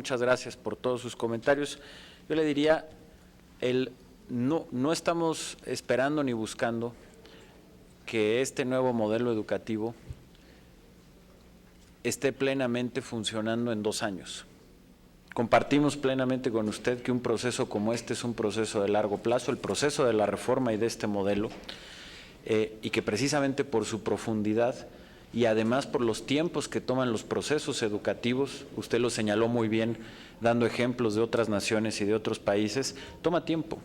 Muchas gracias por todos sus comentarios. Yo le diría, no estamos esperando ni buscando que este nuevo modelo educativo esté plenamente funcionando en 2 años. Compartimos plenamente con usted que un proceso como este es un proceso de largo plazo, el proceso de la reforma y de este modelo, y que precisamente por su profundidad y además por los tiempos que toman los procesos educativos, usted lo señaló muy bien dando ejemplos de otras naciones y de otros países, toma tiempo.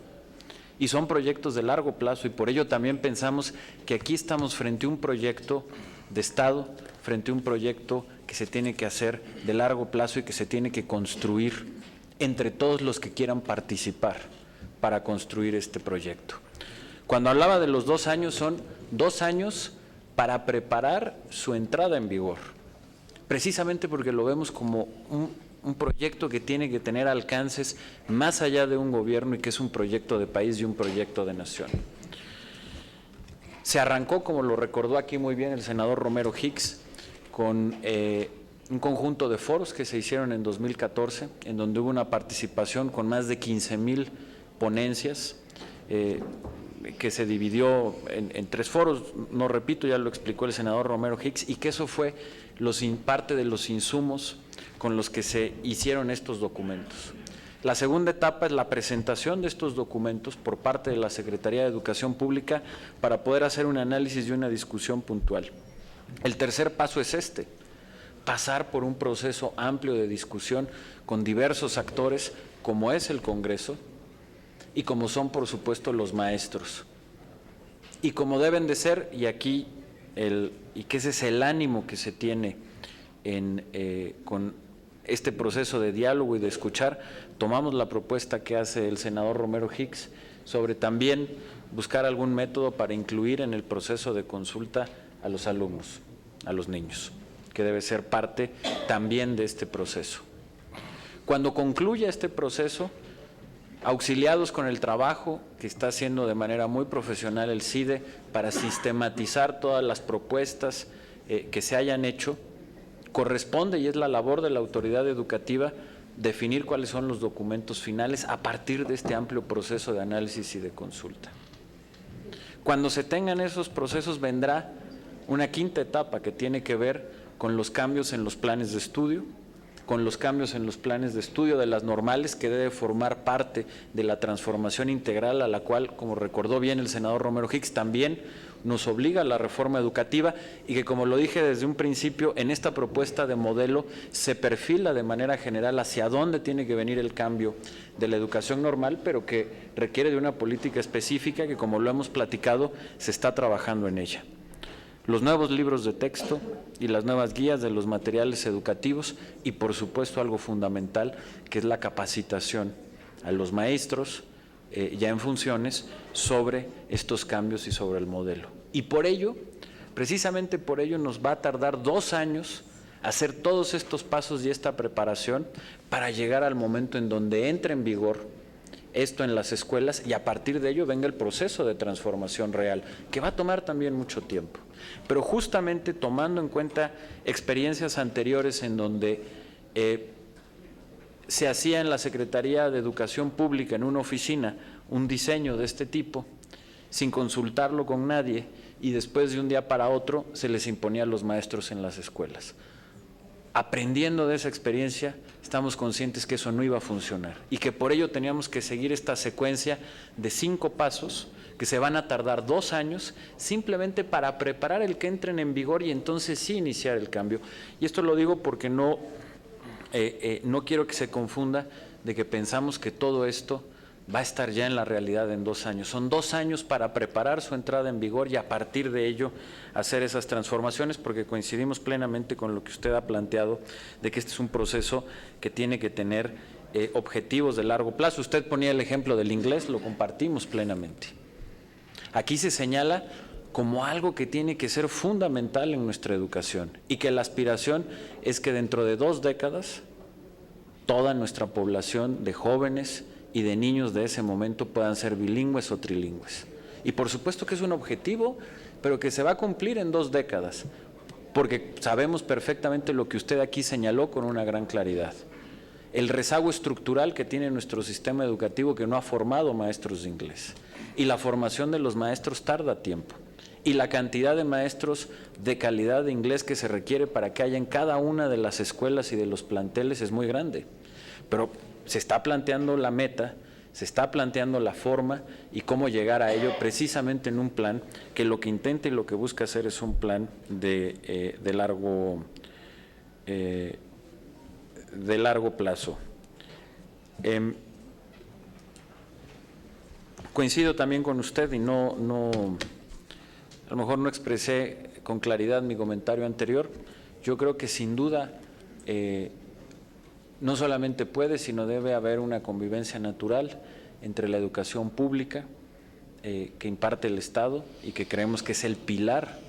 Y son proyectos de largo plazo y por ello también pensamos que aquí estamos frente a un proyecto de Estado, frente a un proyecto que se tiene que hacer de largo plazo y que se tiene que construir entre todos los que quieran participar para construir este proyecto. Cuando hablaba de los 2 años, son 2 años para preparar su entrada en vigor, precisamente porque lo vemos como un proyecto que tiene que tener alcances más allá de un gobierno y que es un proyecto de país y un proyecto de nación. Se arrancó, como lo recordó aquí muy bien el senador Romero Hicks, con un conjunto de foros que se hicieron en 2014, en donde hubo una participación con más de 15,000 ponencias, que se dividió en 3 foros, no repito, ya lo explicó el senador Romero Hicks, y que eso fue parte de los insumos con los que se hicieron estos documentos. La segunda etapa es la presentación de estos documentos por parte de la Secretaría de Educación Pública para poder hacer un análisis y una discusión puntual. El tercer paso es pasar por un proceso amplio de discusión con diversos actores, como es el Congreso, y como son, por supuesto, los maestros. Y como deben de ser, y aquí, y que ese es el ánimo que se tiene con este proceso de diálogo y de escuchar, tomamos la propuesta que hace el senador Romero Hicks sobre también buscar algún método para incluir en el proceso de consulta a los alumnos, a los niños, que debe ser parte también de este proceso. Cuando concluya este proceso, auxiliados con el trabajo que está haciendo de manera muy profesional el CIDE para sistematizar todas las propuestas que se hayan hecho, corresponde y es la labor de la autoridad educativa definir cuáles son los documentos finales a partir de este amplio proceso de análisis y de consulta. Cuando se tengan esos procesos vendrá una quinta etapa que tiene que ver con los cambios en los planes de estudio, con los cambios en los planes de estudio de las normales que debe formar parte de la transformación integral a la cual, como recordó bien el senador Romero Hicks, también nos obliga la reforma educativa y que, como lo dije desde un principio, en esta propuesta de modelo se perfila de manera general hacia dónde tiene que venir el cambio de la educación normal, pero que requiere de una política específica que, como lo hemos platicado, se está trabajando en ella. Los nuevos libros de texto y las nuevas guías de los materiales educativos y, por supuesto, algo fundamental, que es la capacitación a los maestros ya en funciones sobre estos cambios y sobre el modelo. Y por ello, precisamente por ello, nos va a tardar 2 años hacer todos estos pasos y esta preparación para llegar al momento en donde entre en vigor esto en las escuelas y a partir de ello venga el proceso de transformación real, que va a tomar también mucho tiempo. Pero justamente tomando en cuenta experiencias anteriores en donde se hacía en la Secretaría de Educación Pública, en una oficina, un diseño de este tipo, sin consultarlo con nadie, y después de un día para otro se les imponía a los maestros en las escuelas. Aprendiendo de esa experiencia, estamos conscientes que eso no iba a funcionar y que por ello teníamos que seguir esta secuencia de 5 pasos que se van a tardar 2 años simplemente para preparar el que entren en vigor y entonces sí iniciar el cambio. Y esto lo digo porque no quiero que se confunda de que pensamos que todo esto va a estar ya en la realidad en 2 años. Son 2 años para preparar su entrada en vigor y a partir de ello hacer esas transformaciones, porque coincidimos plenamente con lo que usted ha planteado, de que este es un proceso que tiene que tener objetivos de largo plazo. Usted ponía el ejemplo del inglés, lo compartimos plenamente. Aquí se señala como algo que tiene que ser fundamental en nuestra educación y que la aspiración es que dentro de 2 décadas toda nuestra población de jóvenes y de niños de ese momento puedan ser bilingües o trilingües. Y por supuesto que es un objetivo, pero que se va a cumplir en 2 décadas, porque sabemos perfectamente lo que usted aquí señaló con una gran claridad. el rezago estructural que tiene nuestro sistema educativo, que no ha formado maestros de inglés, y la formación de los maestros tarda tiempo, y la cantidad de maestros de calidad de inglés que se requiere para que haya en cada una de las escuelas y de los planteles es muy grande. Pero se está planteando la meta, se está planteando la forma y cómo llegar a ello precisamente en un plan que lo que intenta y lo que busca hacer es un plan de largo plazo. Coincido también con usted y a lo mejor no expresé con claridad mi comentario anterior. Yo creo que sin duda no solamente puede, sino debe haber una convivencia natural entre la educación pública que imparte el Estado y que creemos que es el pilar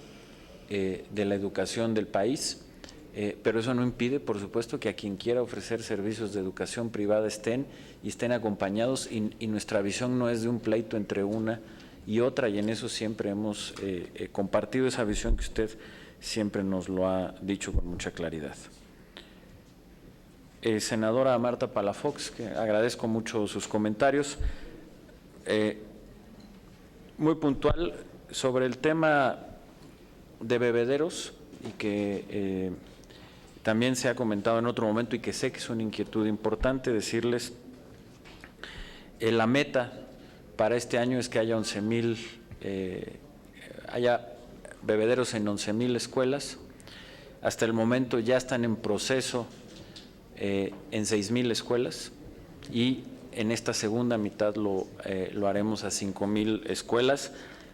de la educación del país, pero eso no impide, por supuesto, que a quien quiera ofrecer servicios de educación privada estén acompañados y nuestra visión no es de un pleito entre una y otra, y en eso siempre hemos compartido esa visión que usted siempre nos lo ha dicho con mucha claridad. Senadora Marta Palafox, que agradezco mucho sus comentarios. Muy puntual sobre el tema de bebederos y que también se ha comentado en otro momento y que sé que es una inquietud importante, decirles la meta para este año es que haya 11,000, haya bebederos en 11,000 escuelas. Hasta el momento ya están en proceso en 6,000 escuelas y en esta segunda mitad lo haremos a 5,000 escuelas.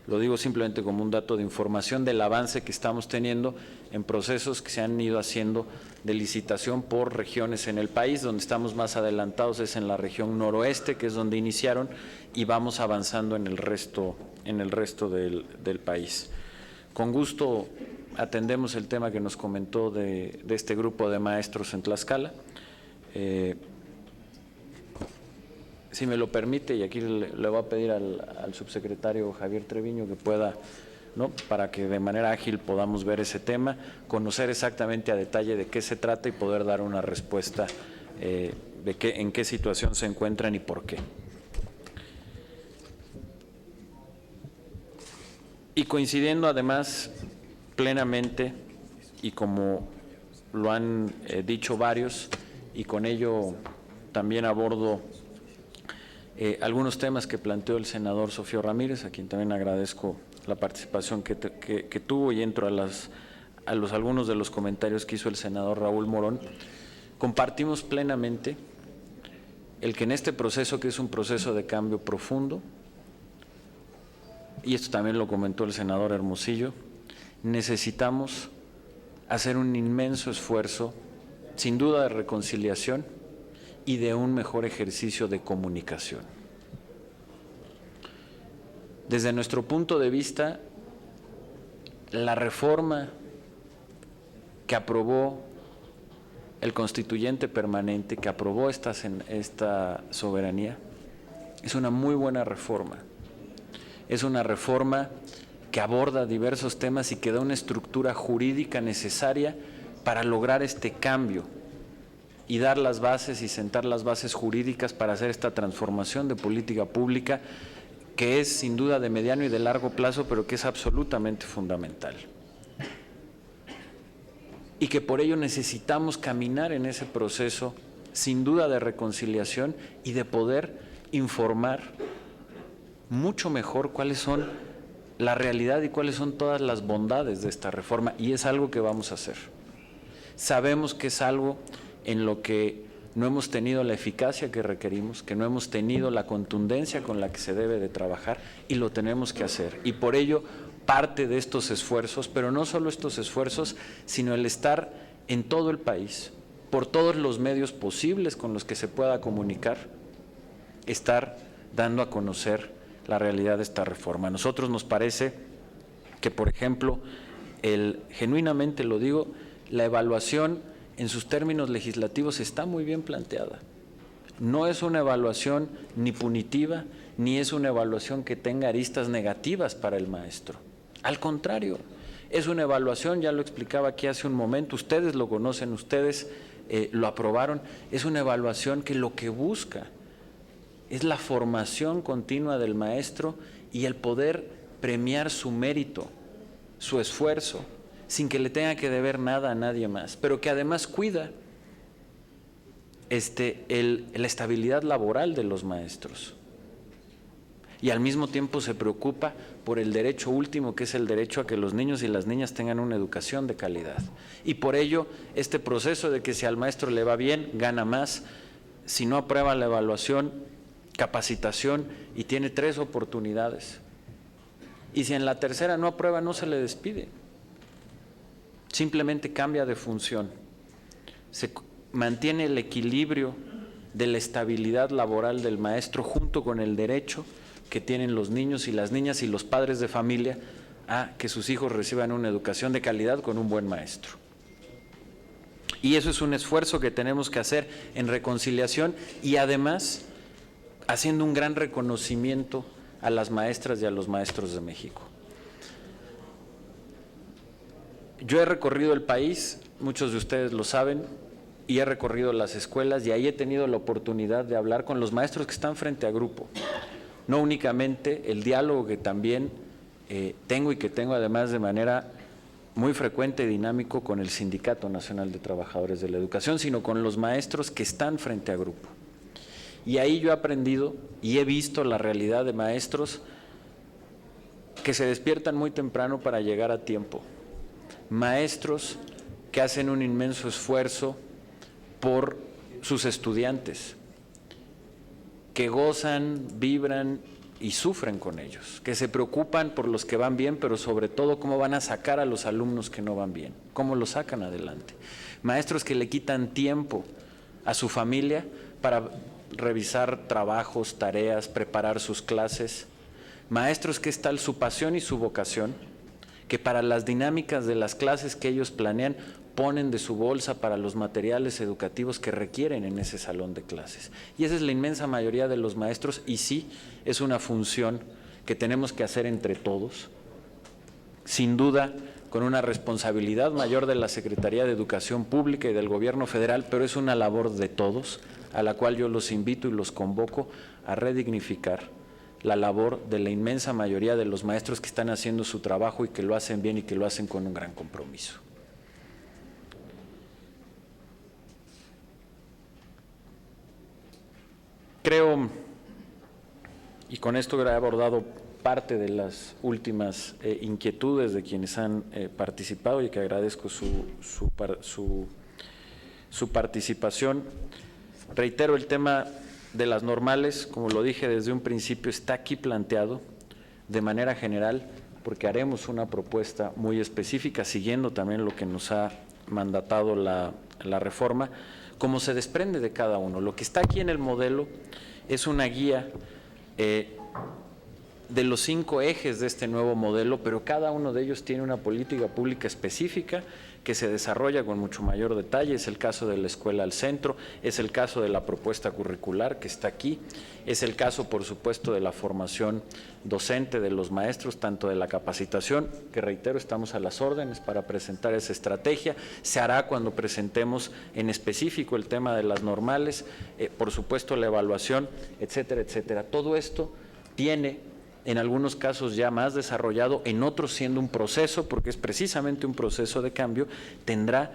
Lo digo simplemente como un dato de información del avance que estamos teniendo en procesos que se han ido haciendo de licitación por regiones en el país. Donde estamos más adelantados es en la región noroeste, que es donde iniciaron, y vamos avanzando en el resto del país. Con gusto atendemos el tema que nos comentó de este grupo de maestros en Tlaxcala. Si me lo permite, y aquí le voy a pedir al subsecretario Javier Treviño que pueda, ¿no?, para que de manera ágil podamos ver ese tema, conocer exactamente a detalle de qué se trata y poder dar una respuesta en qué situación se encuentran y por qué. Y coincidiendo además plenamente, y como lo han dicho varios, y con ello también abordo algunos temas que planteó el senador Sofío Ramírez, a quien también agradezco la participación que tuvo, y entro a algunos de los comentarios que hizo el senador Raúl Morón. Compartimos plenamente el que en este proceso, que es un proceso de cambio profundo, y esto también lo comentó el senador Hermosillo, necesitamos hacer un inmenso esfuerzo, sin duda, de reconciliación y de un mejor ejercicio de comunicación. Desde nuestro punto de vista, la reforma que aprobó el constituyente permanente, que aprobó esta soberanía, es una muy buena reforma. Es una reforma que aborda diversos temas y que da una estructura jurídica necesaria para lograr este cambio y dar las bases y sentar las bases jurídicas para hacer esta transformación de política pública que es sin duda de mediano y de largo plazo, pero que es absolutamente fundamental. Y que por ello necesitamos caminar en ese proceso sin duda de reconciliación y de poder informar mucho mejor cuáles son la realidad y cuáles son todas las bondades de esta reforma, y es algo que vamos a hacer. Sabemos que es algo en lo que no hemos tenido la eficacia que requerimos, que no hemos tenido la contundencia con la que se debe de trabajar, y lo tenemos que hacer. Y por ello, parte de estos esfuerzos, pero no solo estos esfuerzos, sino el estar en todo el país, por todos los medios posibles con los que se pueda comunicar, estar dando a conocer la realidad de esta reforma. A nosotros nos parece que, por ejemplo, genuinamente lo digo, la evaluación en sus términos legislativos está muy bien planteada. No es una evaluación ni punitiva, ni es una evaluación que tenga aristas negativas para el maestro. Al contrario, es una evaluación, ya lo explicaba aquí hace un momento, ustedes lo conocen, ustedes lo aprobaron. Es una evaluación que lo que busca es la formación continua del maestro y el poder premiar su mérito, su esfuerzo, sin que le tenga que deber nada a nadie más, pero que además cuida la estabilidad laboral de los maestros. Y al mismo tiempo se preocupa por el derecho último, que es el derecho a que los niños y las niñas tengan una educación de calidad. Y por ello, este proceso de que si al maestro le va bien, gana más, si no aprueba la evaluación, capacitación, y tiene 3 oportunidades. Y si en la tercera no aprueba, no se le despide. Simplemente cambia de función. Se mantiene el equilibrio de la estabilidad laboral del maestro junto con el derecho que tienen los niños y las niñas y los padres de familia a que sus hijos reciban una educación de calidad con un buen maestro. Y eso es un esfuerzo que tenemos que hacer en reconciliación y además haciendo un gran reconocimiento a las maestras y a los maestros de México. Yo he recorrido el país, muchos de ustedes lo saben, y he recorrido las escuelas y ahí he tenido la oportunidad de hablar con los maestros que están frente a grupo. No únicamente el diálogo que también tengo y que tengo además de manera muy frecuente y dinámico con el Sindicato Nacional de Trabajadores de la Educación, sino con los maestros que están frente a grupo. Y ahí yo he aprendido y he visto la realidad de maestros que se despiertan muy temprano para llegar a tiempo. Maestros que hacen un inmenso esfuerzo por sus estudiantes, que gozan, vibran y sufren con ellos, que se preocupan por los que van bien, pero sobre todo cómo van a sacar a los alumnos que no van bien, cómo los sacan adelante. Maestros que le quitan tiempo a su familia para revisar trabajos, tareas, preparar sus clases. Maestros que es tal su pasión y su vocación, que para las dinámicas de las clases que ellos planean, ponen de su bolsa para los materiales educativos que requieren en ese salón de clases. Y esa es la inmensa mayoría de los maestros y sí, es una función que tenemos que hacer entre todos, sin duda con una responsabilidad mayor de la Secretaría de Educación Pública y del Gobierno Federal, pero es una labor de todos, a la cual yo los invito y los convoco a redignificar la labor de la inmensa mayoría de los maestros que están haciendo su trabajo y que lo hacen bien y que lo hacen con un gran compromiso. Creo, y con esto he abordado parte de las últimas inquietudes de quienes han participado y que agradezco su participación. Reitero, el tema de las normales, como lo dije desde un principio, está aquí planteado de manera general porque haremos una propuesta muy específica, siguiendo también lo que nos ha mandatado la reforma, como se desprende de cada uno. Lo que está aquí en el modelo es una guía de los 5 ejes de este nuevo modelo, pero cada uno de ellos tiene una política pública específica que se desarrolla con mucho mayor detalle. Es el caso de la escuela al centro, es el caso de la propuesta curricular que está aquí, es el caso, por supuesto, de la formación docente de los maestros, tanto de la capacitación, que reitero, estamos a las órdenes para presentar esa estrategia. Se hará cuando presentemos en específico el tema de las normales, por supuesto la evaluación, etcétera, etcétera. Todo esto tiene en algunos casos ya más desarrollado, en otros siendo un proceso, porque es precisamente un proceso de cambio, tendrá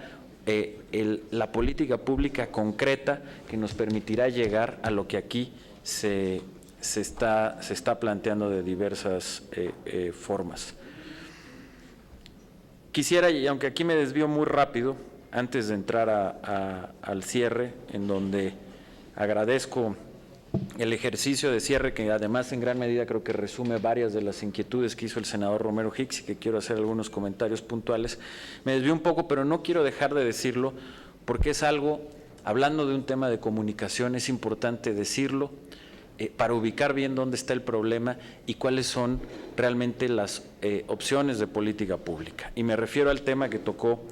la política pública concreta que nos permitirá llegar a lo que aquí se está planteando de diversas formas. Quisiera, y aunque aquí me desvío muy rápido, antes de entrar al cierre, en donde agradezco el ejercicio de cierre, que además en gran medida creo que resume varias de las inquietudes que hizo el senador Romero Hicks y que quiero hacer algunos comentarios puntuales. Me desvío un poco, pero no quiero dejar de decirlo porque es algo, hablando de un tema de comunicación, es importante decirlo para ubicar bien dónde está el problema y cuáles son realmente las opciones de política pública. Y me refiero al tema que tocó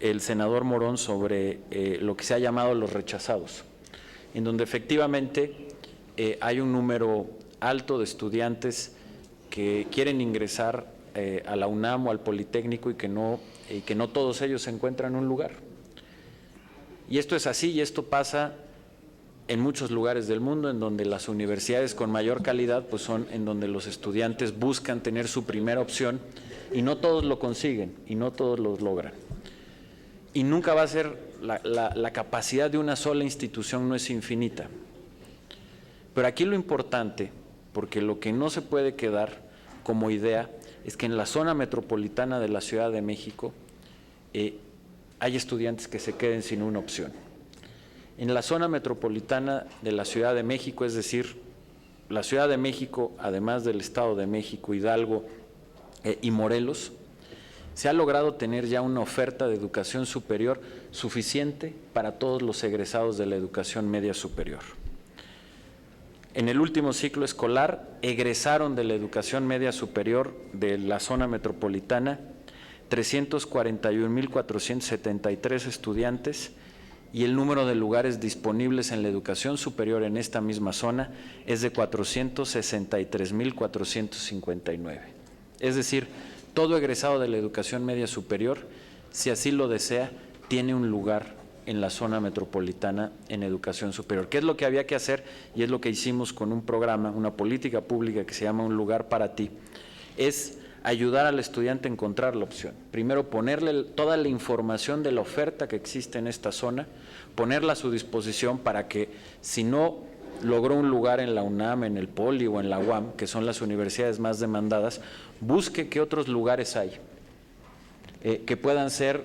el senador Morón sobre lo que se ha llamado los rechazados, en donde efectivamente hay un número alto de estudiantes que quieren ingresar a la UNAM o al Politécnico y que no todos ellos se encuentran un lugar. Y esto es así y esto pasa en muchos lugares del mundo, en donde las universidades con mayor calidad pues son en donde los estudiantes buscan tener su primera opción y no todos lo consiguen y no todos lo logran. Y nunca va a ser, la capacidad de una sola institución no es infinita. Pero aquí lo importante, porque lo que no se puede quedar como idea es que en la zona metropolitana de la Ciudad de México hay estudiantes que se queden sin una opción. En la zona metropolitana de la Ciudad de México, es decir, la Ciudad de México, además del Estado de México, Hidalgo y Morelos, se ha logrado tener ya una oferta de educación superior suficiente para todos los egresados de la educación media superior. En el último ciclo escolar egresaron de la educación media superior de la zona metropolitana 341,473 estudiantes y el número de lugares disponibles en la educación superior en esta misma zona es de 463,459. Es decir, todo egresado de la educación media superior, si así lo desea, tiene un lugar en la zona metropolitana en educación superior. ¿Qué es lo que había que hacer? Y es lo que hicimos con un programa, una política pública que se llama Un Lugar para Ti, es ayudar al estudiante a encontrar la opción. Primero, ponerle toda la información de la oferta que existe en esta zona, ponerla a su disposición para que, si no logró un lugar en la UNAM, en el POLI o en la UAM, que son las universidades más demandadas, busque qué otros lugares hay que puedan ser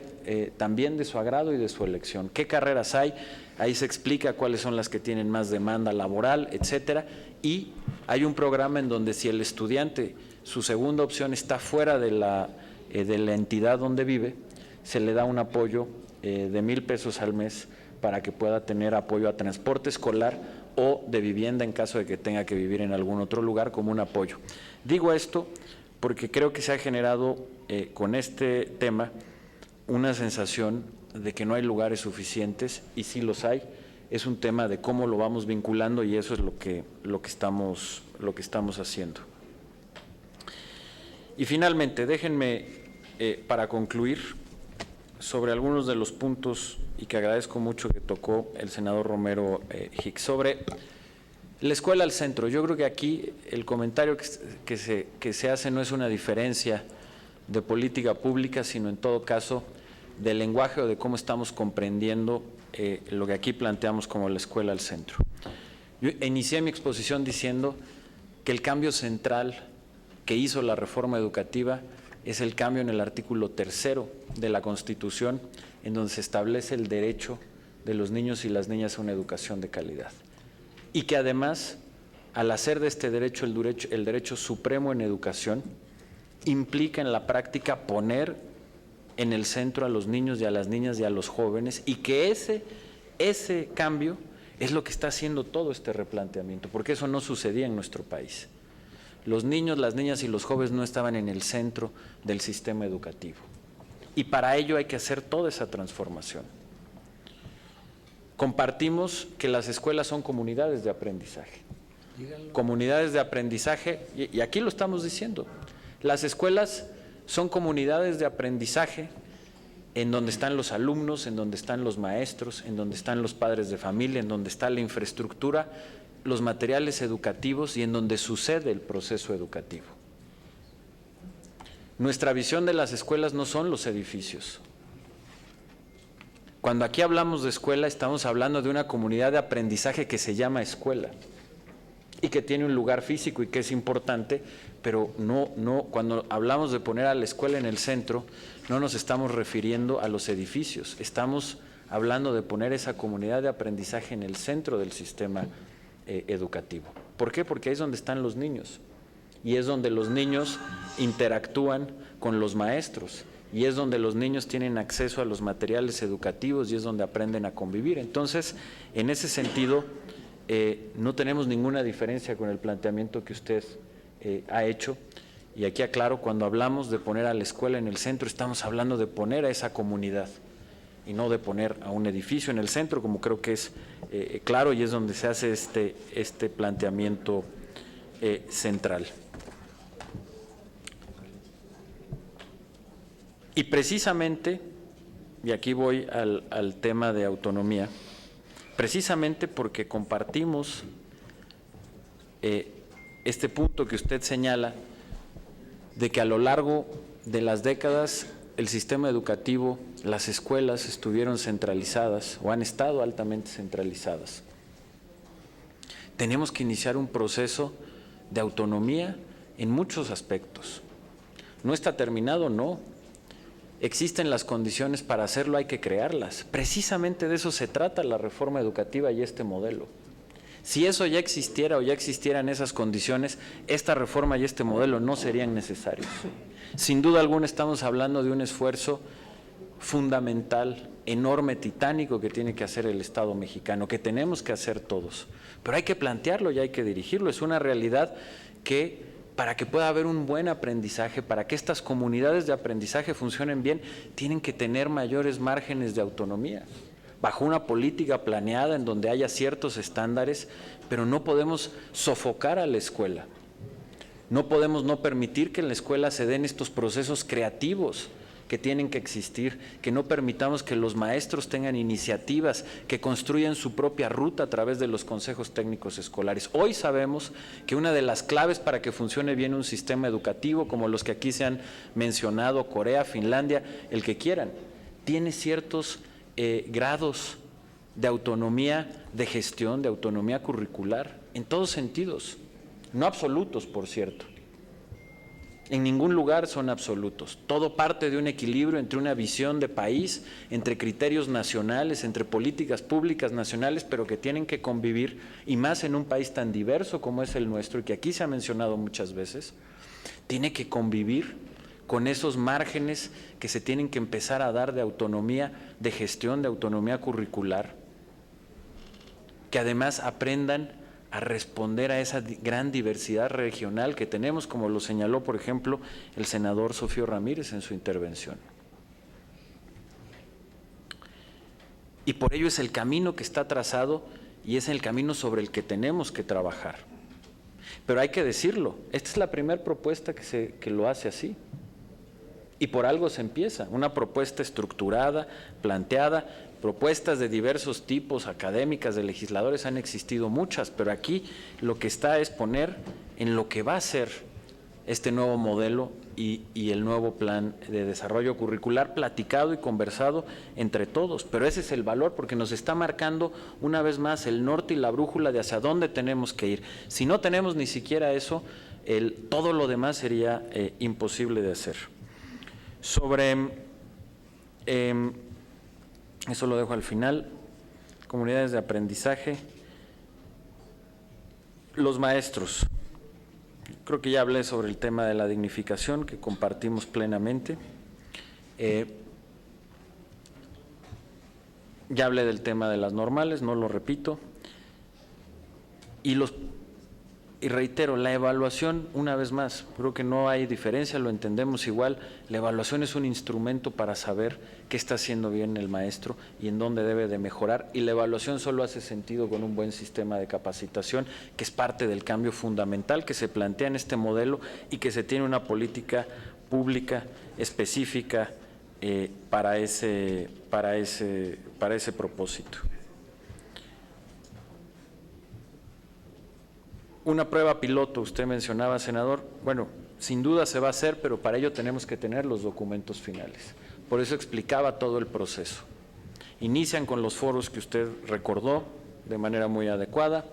también de su agrado y de su elección. ¿Qué carreras hay? Ahí se explica cuáles son las que tienen más demanda laboral, etcétera, y hay un programa en donde si el estudiante, su segunda opción está fuera de la entidad donde vive, se le da un apoyo de 1,000 pesos al mes para que pueda tener apoyo a transporte escolar o de vivienda en caso de que tenga que vivir en algún otro lugar como un apoyo. Digo esto porque creo que se ha generado con este tema una sensación de que no hay lugares suficientes y sí los hay. Es un tema de cómo lo vamos vinculando y eso es lo que estamos haciendo. Y finalmente, déjenme para concluir sobre algunos de los puntos y que agradezco mucho que tocó el senador Romero Hicks sobre la escuela al centro. Yo creo que aquí el comentario que se hace no es una diferencia de política pública, sino en todo caso del lenguaje o de cómo estamos comprendiendo lo que aquí planteamos como la escuela al centro. Yo inicié mi exposición diciendo que el cambio central que hizo la reforma educativa es el cambio en el artículo 3º de la Constitución, en donde se establece el derecho de los niños y las niñas a una educación de calidad. Y que además, al hacer de este derecho el derecho supremo en educación, implica en la práctica poner en el centro a los niños y a las niñas y a los jóvenes, y que ese cambio es lo que está haciendo todo este replanteamiento, porque eso no sucedía en nuestro país. Los niños, las niñas y los jóvenes no estaban en el centro del sistema educativo. Y para ello hay que hacer toda esa transformación. Compartimos que las escuelas son comunidades de aprendizaje. Comunidades de aprendizaje, y aquí lo estamos diciendo. Las escuelas son comunidades de aprendizaje en donde están los alumnos, en donde están los maestros, en donde están los padres de familia, en donde está la infraestructura, los materiales educativos y en donde sucede el proceso educativo. Nuestra visión de las escuelas no son los edificios. Cuando aquí hablamos de escuela, estamos hablando de una comunidad de aprendizaje que se llama escuela y que tiene un lugar físico y que es importante, pero cuando hablamos de poner a la escuela en el centro, no nos estamos refiriendo a los edificios, estamos hablando de poner esa comunidad de aprendizaje en el centro del sistema educativo. ¿Por qué? Porque ahí es donde están los niños y es donde los niños interactúan con los maestros y es donde los niños tienen acceso a los materiales educativos y es donde aprenden a convivir. Entonces, en ese sentido, no tenemos ninguna diferencia con el planteamiento que usted ha hecho. Y aquí aclaro, cuando hablamos de poner a la escuela en el centro, estamos hablando de poner a esa comunidad y no de poner a un edificio en el centro, como creo que es claro y es donde se hace este planteamiento central. Y precisamente y aquí voy al tema de autonomía, precisamente porque compartimos este punto que usted señala de que a lo largo de las décadas el sistema educativo, las escuelas estuvieron centralizadas o han estado altamente centralizadas. Tenemos que iniciar un proceso de autonomía en muchos aspectos. ¿No está terminado? No. Existen las condiciones para hacerlo, hay que crearlas. Precisamente de eso se trata la reforma educativa y este modelo. Si eso ya existiera o ya existieran esas condiciones, esta reforma y este modelo no serían necesarios. Sin duda alguna estamos hablando de un esfuerzo fundamental, enorme, titánico que tiene que hacer el Estado mexicano, que tenemos que hacer todos. Pero hay que plantearlo y hay que dirigirlo. Es una realidad que para que pueda haber un buen aprendizaje, para que estas comunidades de aprendizaje funcionen bien, tienen que tener mayores márgenes de autonomía, bajo una política planeada en donde haya ciertos estándares, pero no podemos sofocar a la escuela. No podemos no permitir que en la escuela se den estos procesos creativos que tienen que existir, que no permitamos que los maestros tengan iniciativas, que construyan su propia ruta a través de los consejos técnicos escolares. Hoy sabemos que una de las claves para que funcione bien un sistema educativo, como los que aquí se han mencionado, Corea, Finlandia, el que quieran, tiene ciertos grados de autonomía de gestión, de autonomía curricular, en todos sentidos, no absolutos, por cierto. En ningún lugar son absolutos. Todo parte de un equilibrio entre una visión de país, entre criterios nacionales, entre políticas públicas nacionales, pero que tienen que convivir, y más en un país tan diverso como es el nuestro, y que aquí se ha mencionado muchas veces, tiene que convivir con esos márgenes que se tienen que empezar a dar de autonomía de gestión, de autonomía curricular, que además aprendan a responder a esa gran diversidad regional que tenemos, como lo señaló, por ejemplo, el senador Sofío Ramírez en su intervención. Y por ello es el camino que está trazado y es el camino sobre el que tenemos que trabajar. Pero hay que decirlo, esta es la primera propuesta que lo hace así. Y por algo se empieza, una propuesta estructurada, planteada. Propuestas de diversos tipos, académicas, de legisladores, han existido muchas, pero aquí lo que está es poner en lo que va a ser este nuevo modelo y el nuevo plan de desarrollo curricular platicado y conversado entre todos. Pero ese es el valor, porque nos está marcando una vez más el norte y la brújula de hacia dónde tenemos que ir. Si no tenemos ni siquiera eso, todo lo demás sería imposible de hacer. Sobre eso lo dejo al final. Comunidades de aprendizaje. Los maestros. Creo que ya hablé sobre el tema de la dignificación, que compartimos plenamente. Ya hablé del tema de las normales, no lo repito. Y reitero, la evaluación, una vez más, creo que no hay diferencia, lo entendemos igual. La evaluación es un instrumento para saber qué está haciendo bien el maestro y en dónde debe de mejorar. Y la evaluación solo hace sentido con un buen sistema de capacitación, que es parte del cambio fundamental que se plantea en este modelo y que se tiene una política pública específica para ese propósito. Una prueba piloto, usted mencionaba, senador, bueno, sin duda se va a hacer, pero para ello tenemos que tener los documentos finales. Por eso explicaba todo el proceso. Inician con los foros que usted recordó de manera muy adecuada,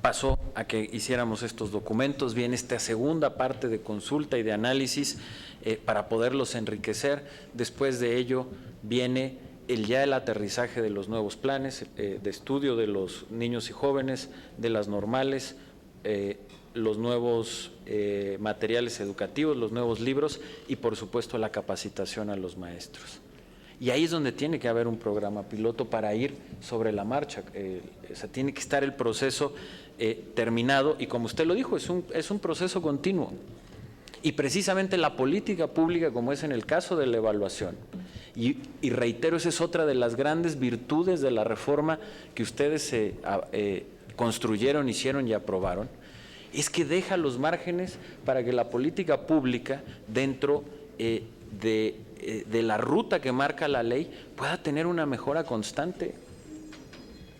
pasó a que hiciéramos estos documentos, viene esta segunda parte de consulta y de análisis para poderlos enriquecer. Después de ello viene el aterrizaje de los nuevos planes de estudio de los niños y jóvenes, de las normales, los nuevos materiales educativos, los nuevos libros y, por supuesto, la capacitación a los maestros. Y ahí es donde tiene que haber un programa piloto para ir sobre la marcha. O sea, tiene que estar el proceso terminado y, como usted lo dijo, es un proceso continuo. Y precisamente la política pública, como es en el caso de la evaluación, y reitero, esa es otra de las grandes virtudes de la reforma que ustedes construyeron, hicieron y aprobaron, es que deja los márgenes para que la política pública, dentro de de la ruta que marca la ley, pueda tener una mejora constante.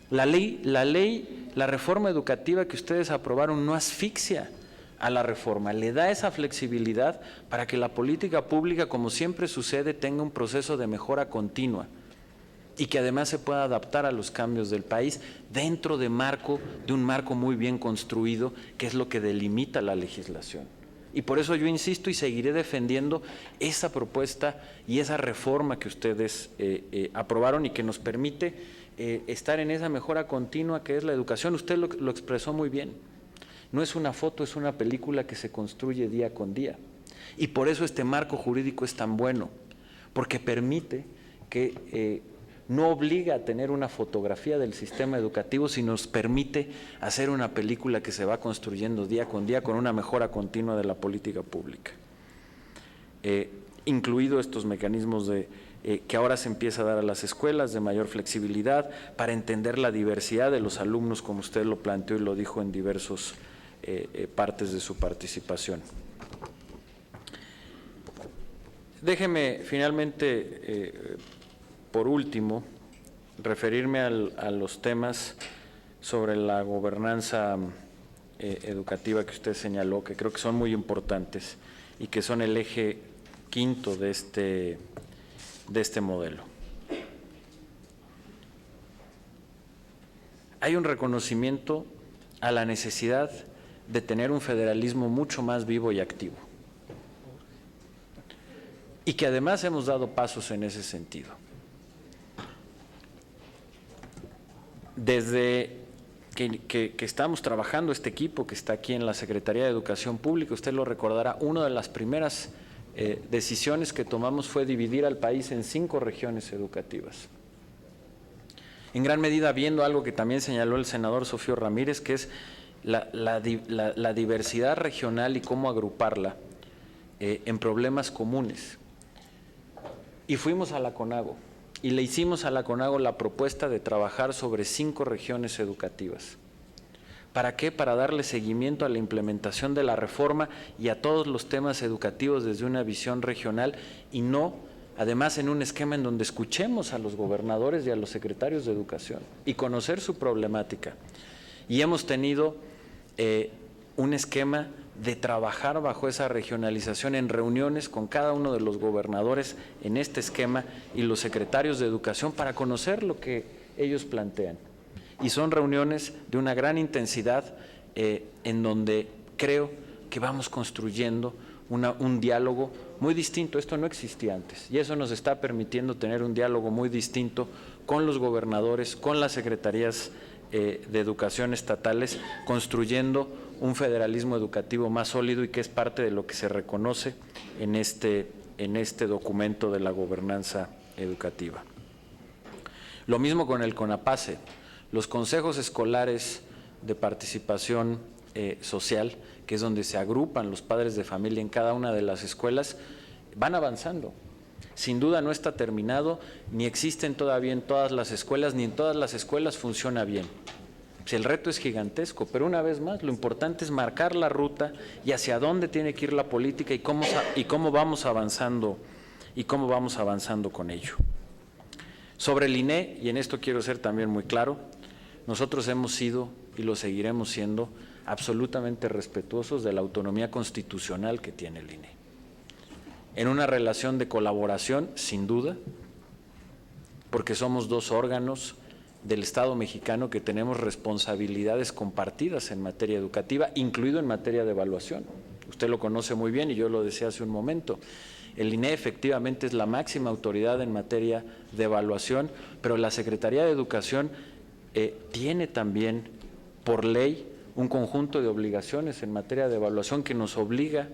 La reforma educativa que ustedes aprobaron no asfixia a la reforma, le da esa flexibilidad para que la política pública, como siempre sucede, tenga un proceso de mejora continua y que además se pueda adaptar a los cambios del país dentro de un marco muy bien construido, que es lo que delimita la legislación. Y por eso yo insisto y seguiré defendiendo esa propuesta y esa reforma que ustedes aprobaron y que nos permite estar en esa mejora continua que es la educación. Usted lo expresó muy bien. No es una foto, es una película que se construye día con día. Y por eso este marco jurídico es tan bueno, porque permite que no obliga a tener una fotografía del sistema educativo, sino nos permite hacer una película que se va construyendo día con día con una mejora continua de la política pública. Incluido estos mecanismos que ahora se empieza a dar a las escuelas de mayor flexibilidad para entender la diversidad de los alumnos, como usted lo planteó y lo dijo en diversos partes de su participación. Déjeme finalmente, por último, referirme a los temas sobre la gobernanza educativa que usted señaló, que creo que son muy importantes y que son el eje quinto de este modelo. Hay un reconocimiento a la necesidad de tener un federalismo mucho más vivo y activo. Y que además hemos dado pasos en ese sentido. Desde que estamos trabajando este equipo que está aquí en la Secretaría de Educación Pública, usted lo recordará, una de las primeras decisiones que tomamos fue dividir al país en 5 regiones educativas. En gran medida viendo algo que también señaló el senador Sofío Ramírez, que es la diversidad regional y cómo agruparla en problemas comunes. Y fuimos a la CONAGO y le hicimos a la CONAGO la propuesta de trabajar sobre 5 regiones educativas. ¿Para qué? Para darle seguimiento a la implementación de la reforma y a todos los temas educativos desde una visión regional y no, además, en un esquema en donde escuchemos a los gobernadores y a los secretarios de educación y conocer su problemática. Y hemos tenido un esquema de trabajar bajo esa regionalización en reuniones con cada uno de los gobernadores en este esquema y los secretarios de educación para conocer lo que ellos plantean. Y son reuniones de una gran intensidad en donde creo que vamos construyendo un diálogo muy distinto. Esto no existía antes y eso nos está permitiendo tener un diálogo muy distinto con los gobernadores, con las secretarías de educación estatales, construyendo un federalismo educativo más sólido y que es parte de lo que se reconoce en este documento de la gobernanza educativa. Lo mismo con el CONAPACE, los consejos escolares de participación social, que es donde se agrupan los padres de familia en cada una de las escuelas, van avanzando. Sin duda no está terminado, ni existen todavía en todas las escuelas, ni en todas las escuelas funciona bien. Pues el reto es gigantesco, pero una vez más lo importante es marcar la ruta y hacia dónde tiene que ir la política y cómo vamos avanzando con ello. Sobre el INE, y en esto quiero ser también muy claro, nosotros hemos sido y lo seguiremos siendo absolutamente respetuosos de la autonomía constitucional que tiene el INE. En una relación de colaboración, sin duda, porque somos 2 órganos del Estado mexicano que tenemos responsabilidades compartidas en materia educativa, incluido en materia de evaluación. Usted lo conoce muy bien y yo lo decía hace un momento. El INE efectivamente es la máxima autoridad en materia de evaluación, pero la Secretaría de Educación tiene también, por ley, un conjunto de obligaciones en materia de evaluación que nos obliga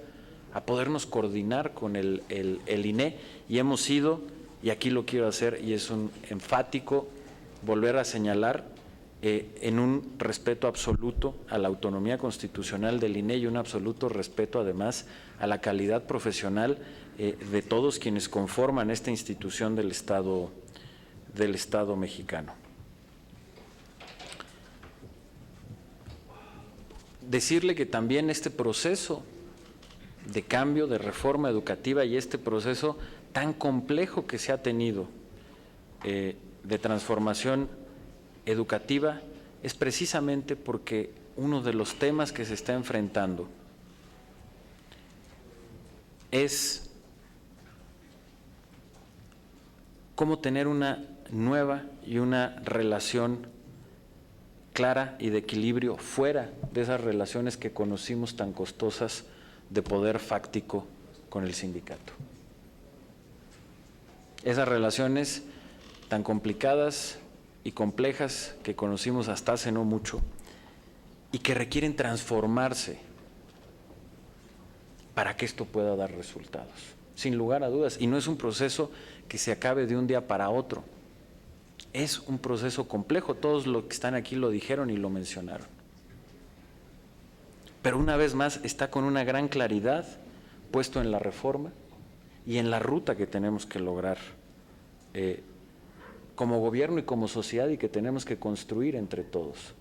a podernos coordinar con el INE y hemos sido, y aquí lo quiero hacer y es un enfático, volver a señalar en un respeto absoluto a la autonomía constitucional del INE y un absoluto respeto además a la calidad profesional de todos quienes conforman esta institución del Estado mexicano. Decirle que también este proceso de cambio, de reforma educativa y este proceso tan complejo que se ha tenido de transformación educativa es precisamente porque uno de los temas que se está enfrentando es cómo tener una nueva y una relación clara y de equilibrio fuera de esas relaciones que conocimos tan costosas de poder fáctico con el sindicato. Esas relaciones tan complicadas y complejas que conocimos hasta hace no mucho y que requieren transformarse para que esto pueda dar resultados, sin lugar a dudas. Y no es un proceso que se acabe de un día para otro. Es un proceso complejo, todos los que están aquí lo dijeron y lo mencionaron. Pero una vez más está con una gran claridad puesto en la reforma y en la ruta que tenemos que lograr como gobierno y como sociedad y que tenemos que construir entre todos.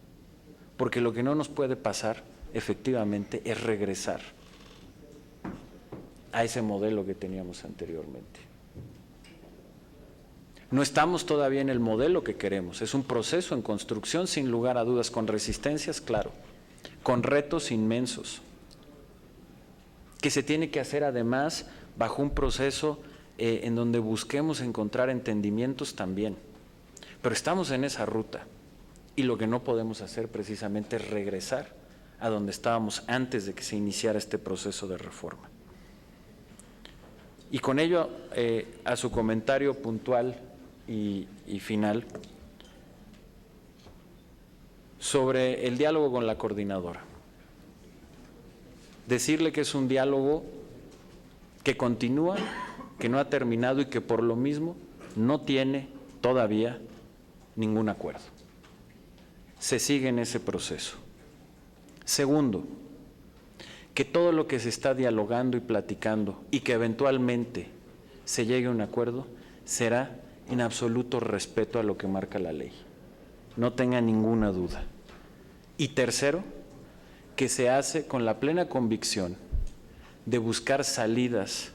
Porque lo que no nos puede pasar, efectivamente, es regresar a ese modelo que teníamos anteriormente. No estamos todavía en el modelo que queremos, es un proceso en construcción sin lugar a dudas, con resistencias, claro, con retos inmensos, que se tiene que hacer además bajo un proceso en donde busquemos encontrar entendimientos también. Pero estamos en esa ruta y lo que no podemos hacer precisamente es regresar a donde estábamos antes de que se iniciara este proceso de reforma. Y con ello, a su comentario puntual y final sobre el diálogo con la coordinadora. Decirle que es un diálogo que continúa, que no ha terminado y que por lo mismo no tiene todavía ningún acuerdo. Se sigue en ese proceso. Segundo, que todo lo que se está dialogando y platicando y que eventualmente se llegue a un acuerdo será en absoluto respeto a lo que marca la ley. No tenga ninguna duda. Y tercero, que se hace con la plena convicción de buscar salidas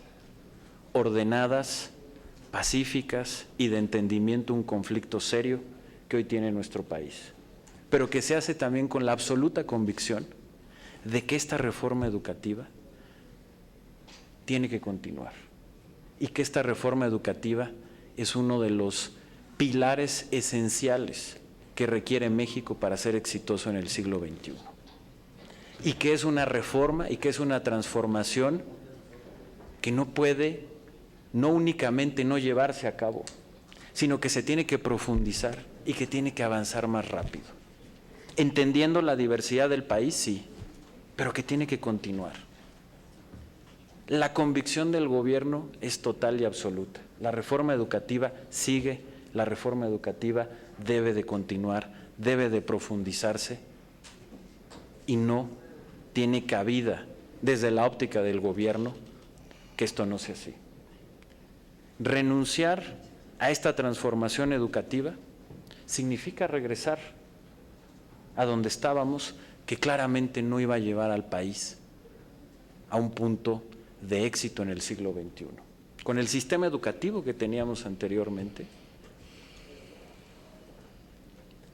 ordenadas, pacíficas y de entendimiento a un conflicto serio que hoy tiene nuestro país. Pero que se hace también con la absoluta convicción de que esta reforma educativa tiene que continuar y que esta reforma educativa es uno de los pilares esenciales que requiere México para ser exitoso en el siglo XXI. Y que es una reforma y que es una transformación que no puede, no únicamente no llevarse a cabo, sino que se tiene que profundizar y que tiene que avanzar más rápido. Entendiendo la diversidad del país, sí, pero que tiene que continuar. La convicción del gobierno es total y absoluta. La reforma educativa sigue, la reforma educativa debe de continuar, debe de profundizarse y no tiene cabida desde la óptica del gobierno que esto no sea así. Renunciar a esta transformación educativa significa regresar a donde estábamos, que claramente no iba a llevar al país a un punto de éxito en el siglo XXI. Con el sistema educativo que teníamos anteriormente,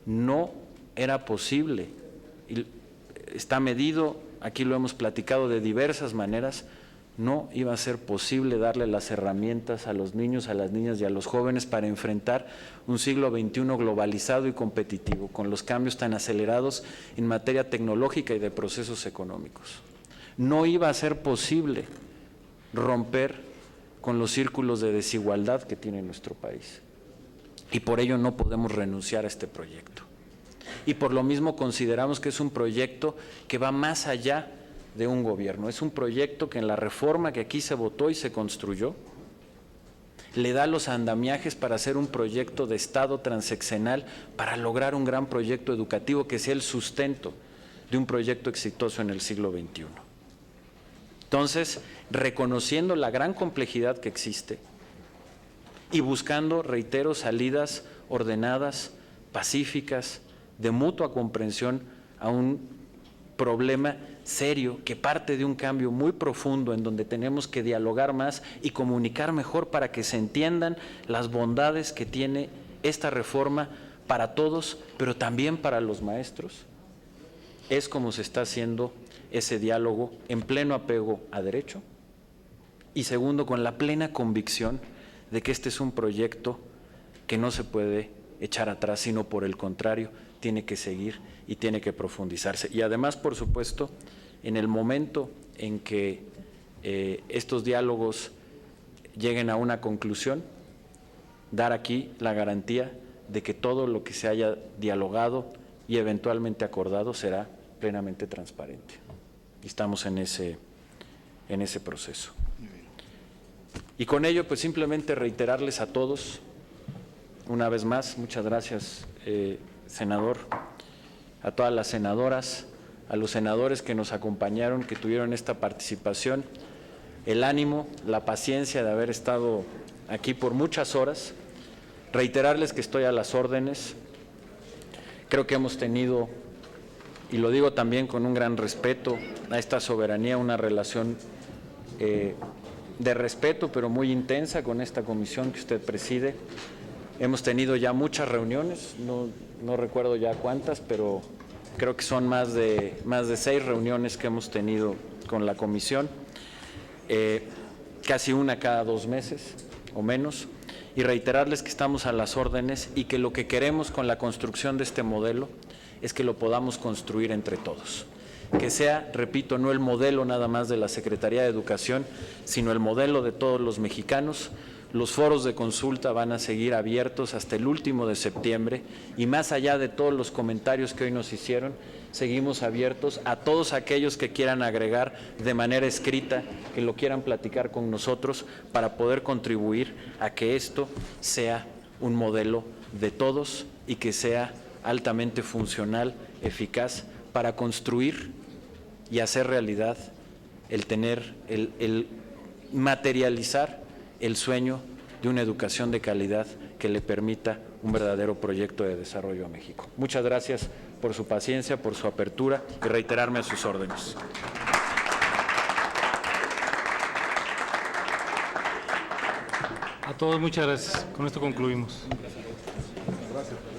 no era posible, y está medido, aquí lo hemos platicado de diversas maneras, no iba a ser posible darle las herramientas a los niños, a las niñas y a los jóvenes para enfrentar un siglo XXI globalizado y competitivo, con los cambios tan acelerados en materia tecnológica y de procesos económicos. No iba a ser posible romper con los círculos de desigualdad que tiene nuestro país. Y por ello no podemos renunciar a este proyecto. Y por lo mismo consideramos que es un proyecto que va más allá de un gobierno. Es un proyecto que en la reforma que aquí se votó y se construyó, le da los andamiajes para hacer un proyecto de Estado transeccional para lograr un gran proyecto educativo que sea el sustento de un proyecto exitoso en el siglo XXI. Entonces, reconociendo la gran complejidad que existe y buscando, reitero, salidas ordenadas, pacíficas, de mutua comprensión a un problema serio que parte de un cambio muy profundo en donde tenemos que dialogar más y comunicar mejor para que se entiendan las bondades que tiene esta reforma para todos, pero también para los maestros, es como se está haciendo ese diálogo en pleno apego a derecho y segundo, con la plena convicción de que este es un proyecto que no se puede echar atrás, sino por el contrario, tiene que seguir y tiene que profundizarse. Y además, por supuesto, en el momento en que estos diálogos lleguen a una conclusión, dar aquí la garantía de que todo lo que se haya dialogado y eventualmente acordado será plenamente transparente. Y estamos en ese proceso. Y con ello, pues simplemente reiterarles a todos, una vez más, muchas gracias, senador, a todas las senadoras, a los senadores que nos acompañaron, que tuvieron esta participación, el ánimo, la paciencia de haber estado aquí por muchas horas, reiterarles que estoy a las órdenes. Creo que hemos tenido, y lo digo también con un gran respeto a esta soberanía, una relación de respeto, pero muy intensa con esta comisión que usted preside. Hemos tenido ya muchas reuniones, no recuerdo ya cuántas, pero creo que son más de 6 reuniones que hemos tenido con la comisión, casi una cada 2 meses o menos, y reiterarles que estamos a las órdenes y que lo que queremos con la construcción de este modelo es que lo podamos construir entre todos. Que sea, repito, no el modelo nada más de la Secretaría de Educación, sino el modelo de todos los mexicanos. Los foros de consulta van a seguir abiertos hasta el último de septiembre y más allá de todos los comentarios que hoy nos hicieron, seguimos abiertos a todos aquellos que quieran agregar de manera escrita, que lo quieran platicar con nosotros para poder contribuir a que esto sea un modelo de todos y que sea altamente funcional, eficaz, para construir y hacer realidad el materializar el sueño de una educación de calidad que le permita un verdadero proyecto de desarrollo a México. Muchas gracias por su paciencia, por su apertura y reiterarme a sus órdenes. A todos muchas gracias. Con esto concluimos. Gracias.